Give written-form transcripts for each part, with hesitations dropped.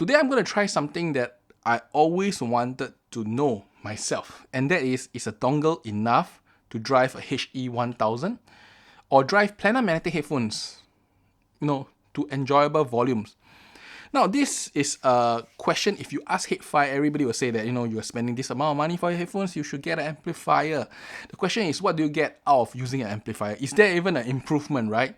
Today I'm going to try something that I always wanted to know myself, and that is a dongle enough to drive a HE1000 or drive planar magnetic headphones, to enjoyable volumes? Now, this is a question. If you ask Headfi, everybody will say that, you're spending this amount of money for your headphones, you should get an amplifier. The question is, what do you get out of using an amplifier? Is there even an improvement, right?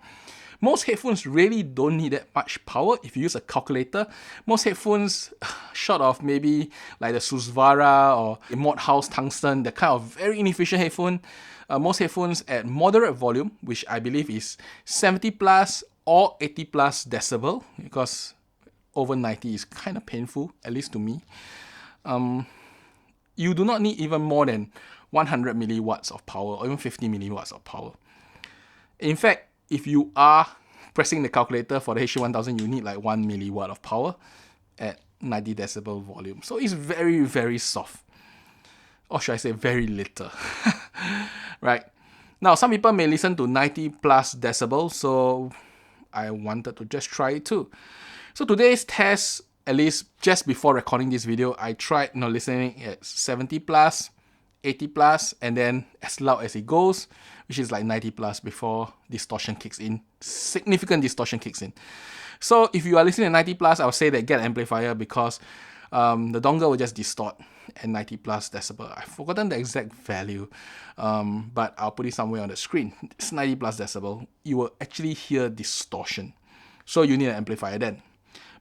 Most headphones really don't need that much power if you use a calculator. Most headphones, short of maybe like the Susvara or the Mod-House Tungsten, the kind of very inefficient headphone, most headphones at moderate volume, which I believe is 70 plus or 80 plus decibel, because over 90 is kind of painful, at least to me. You do not need even more than 100 milliwatts of power or even 50 milliwatts of power. In fact, if you are pressing the calculator for the HE1000, you need like 1 milliwatt of power at 90 decibel volume. So it's very, very soft. Or should I say very little. Right? Now, some people may listen to 90 plus decibel, so I wanted to just try it too. So today's test, at least just before recording this video, I tried listening at 70 plus, 80 plus, and then as loud as it goes, which is like 90 plus before distortion kicks in. Significant distortion kicks in. So if you are listening at 90 plus, I would say that get an amplifier, because the dongle will just distort at 90 plus decibel. I've forgotten the exact value, but I'll put it somewhere on the screen. It's 90 plus decibel. You will actually hear distortion. So you need an amplifier then.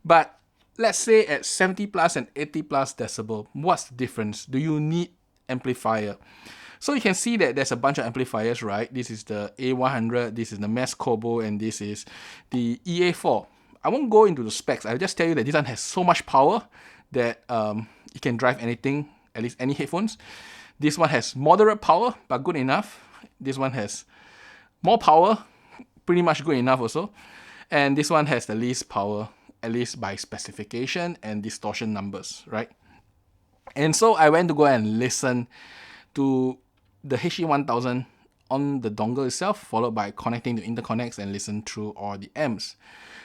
But let's say at 70 plus and 80 plus decibel, what's the difference? Do you need amplifier? So you can see that there's a bunch of amplifiers, right? This is the A100, this is the Mesh Kobo, and this is the EA4. I won't go into the specs. I'll just tell you that this one has so much power that it can drive anything, at least any headphones. This one has moderate power, but good enough. This one has more power, pretty much good enough also. And this one has the least power, at least by specification and distortion numbers, right? And so I went to go and listen to the HE1000 on the dongle itself, followed by connecting to interconnects and listen through all the amps.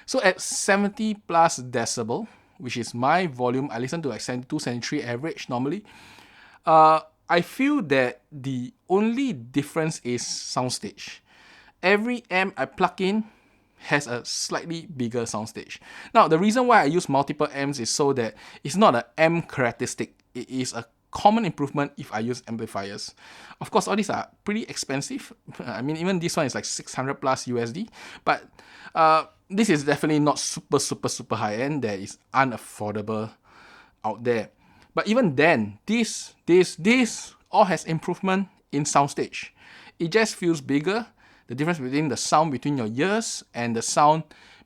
So at 70 plus decibel, which is my volume, I listen to like 72, 73 average normally. I feel that the only difference is soundstage. Every amp I plug in has a slightly bigger soundstage. Now, the reason why I use multiple amps is so that it's not an amp characteristic. It is a common improvement if I use amplifiers. Of course, all these are pretty expensive. I mean, even this one is like 600 plus USD. But this is definitely not super high end. That is unaffordable out there. But even then, this all has improvement in soundstage. It just feels bigger. The difference between the sound between your ears and the sound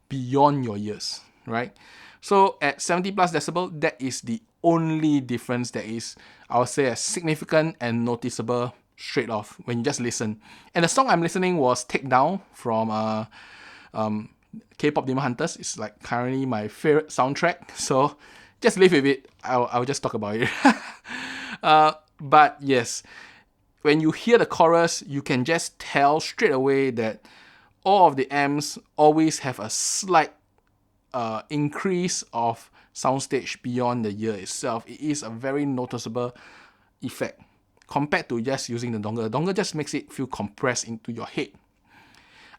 beyond your ears, right? So at 70 plus decibel, that is the only difference that is, I would say, a significant and noticeable straight off when you just listen. And the song I'm listening was Take Down from K-pop Demon Hunters. It's like currently my favorite soundtrack. So just live with it. I'll just talk about it. But yes, when you hear the chorus, you can just tell straight away that all of the amps always have a slight increase of soundstage beyond the ear itself. It is a very noticeable effect compared to just using the dongle. The dongle just makes it feel compressed into your head.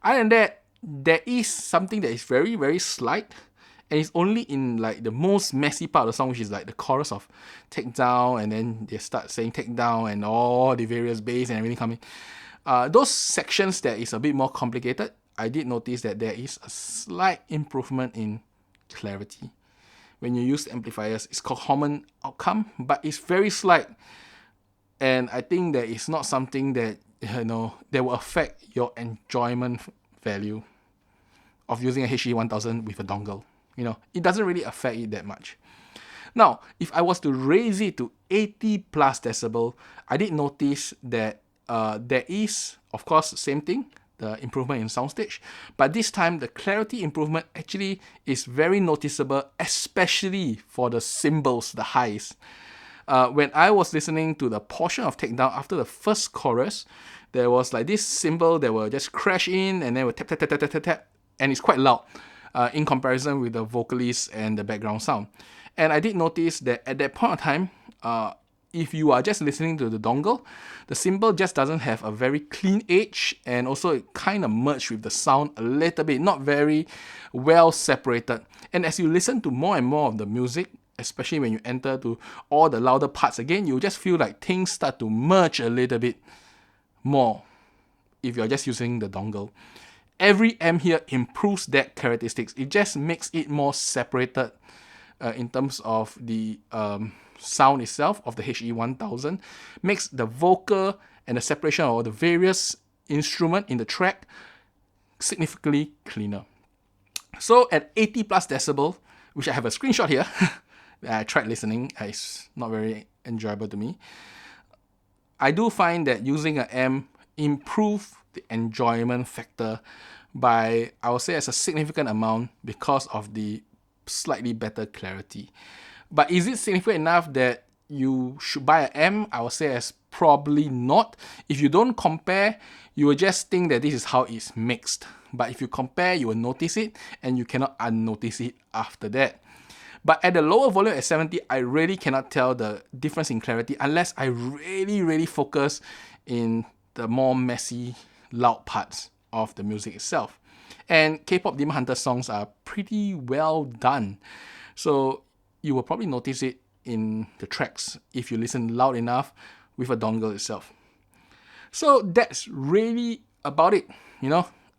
Other than that, there is something that is very, very slight, and it's only in like the most messy part of the song, which is like the chorus of Take Down, and then they start saying Take Down and all the various bass and everything coming. Those sections that is a bit more complicated, I did notice that there is a slight improvement in clarity. When you use amplifiers, it's called common outcome, but it's very slight. And I think that it's not something that, that will affect your enjoyment value of using a HE1000 with a dongle. It doesn't really affect it that much. Now, if I was to raise it to 80 plus decibel, I did notice that there is, of course, the same thing, the improvement in soundstage, but this time the clarity improvement actually is very noticeable, especially for the cymbals, the highs. When I was listening to the portion of Take Down after the first chorus, there was like this cymbal that will just crash in and then will tap, tap, tap, tap, tap, tap, and it's quite loud. in comparison with the vocalist and the background sound. And I did notice that at that point of time, if you are just listening to the dongle, the cymbal just doesn't have a very clean edge, and also it kind of merged with the sound a little bit, not very well separated. And as you listen to more and more of the music, especially when you enter to all the louder parts again, you just feel like things start to merge a little bit more if you're just using the dongle. Every amp here improves that characteristics. It just makes it more separated in terms of the sound itself of the HE1000, makes the vocal and the separation of the various instruments in the track significantly cleaner. So at 80 plus decibel, which I have a screenshot here, I tried listening, it's not very enjoyable to me. I do find that using an amp improves the enjoyment factor by, I would say, as a significant amount because of the slightly better clarity. But is it significant enough that you should buy an amp? I would say as probably not. If you don't compare, you will just think that this is how it's mixed. But if you compare, you will notice it, and you cannot unnotice it after that. But at the lower volume at 70, I really cannot tell the difference in clarity unless I really focus in the more messy, loud parts of the music itself. And K-pop Demon Hunter songs are pretty well done. So you will probably notice it in the tracks if you listen loud enough with a dongle itself. So that's really about it.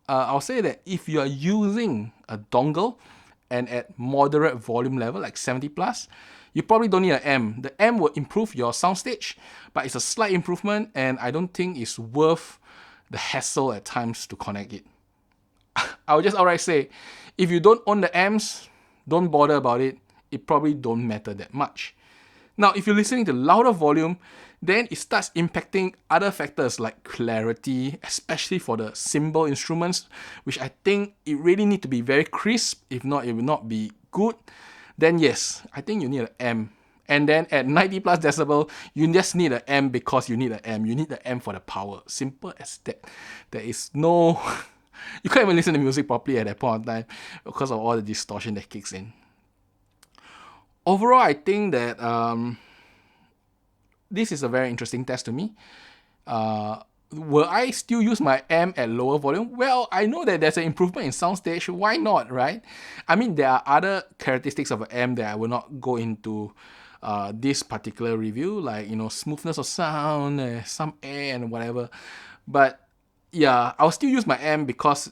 I'll say that if you are using a dongle and at moderate volume level, like 70 plus, you probably don't need an amp. The amp will improve your soundstage, but it's a slight improvement, and I don't think it's worth the hassle at times to connect it. I would just outright say, if you don't own the amps, don't bother about it. It probably don't matter that much. Now, if you're listening to louder volume, then it starts impacting other factors like clarity, especially for the cymbal instruments, which I think it really need to be very crisp. If not, it will not be good. Then yes, I think you need an amp. And then at 90 plus decibel, you just need an amp because you need an amp. You need the amp for the power. Simple as that. There is no... You can't even listen to music properly at that point in time because of all the distortion that kicks in. Overall, I think that this is a very interesting test to me. Will I still use my amp at lower volume? Well, I know that there's an improvement in soundstage. Why not, right? I mean, there are other characteristics of an amp that I will not go into this particular review, like, smoothness of sound, some air and whatever. But yeah, I'll still use my amp because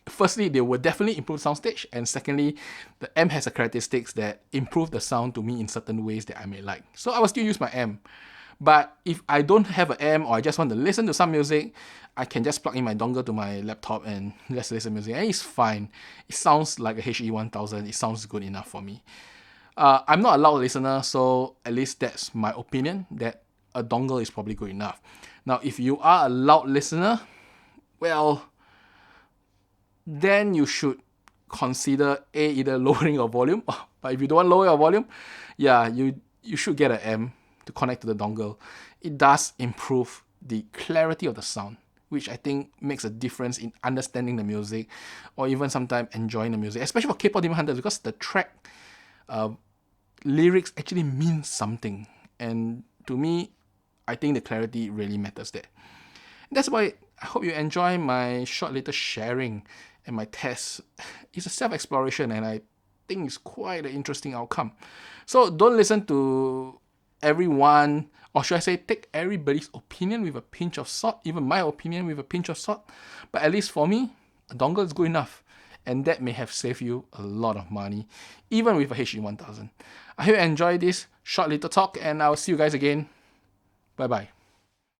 firstly, they will definitely improve soundstage, and secondly, the amp has a characteristics that improve the sound to me in certain ways that I may like. So I will still use my amp. But if I don't have an amp, or I just want to listen to some music, I can just plug in my dongle to my laptop and just listen to music, and it's fine. It sounds like a HE1000. It sounds good enough for me. I'm not a loud listener, so at least that's my opinion, that a dongle is probably good enough. Now, if you are a loud listener, well, then you should consider either lowering your volume, but if you don't want to lower your volume, yeah, you should get an amp to connect to the dongle. It does improve the clarity of the sound, which I think makes a difference in understanding the music, or even sometimes enjoying the music, especially for K-pop Demon Hunters, because the track lyrics actually mean something, and to me, I think the clarity really matters there. That's why I hope you enjoy my short little sharing and my test. It's a self-exploration, and I think it's quite an interesting outcome. So don't listen to everyone, or should I say, take everybody's opinion with a pinch of salt, even my opinion with a pinch of salt. But at least for me, a dongle is good enough, and that may have saved you a lot of money, even with a HE1000. I hope you enjoyed this short little talk, and I'll see you guys again. Bye-bye.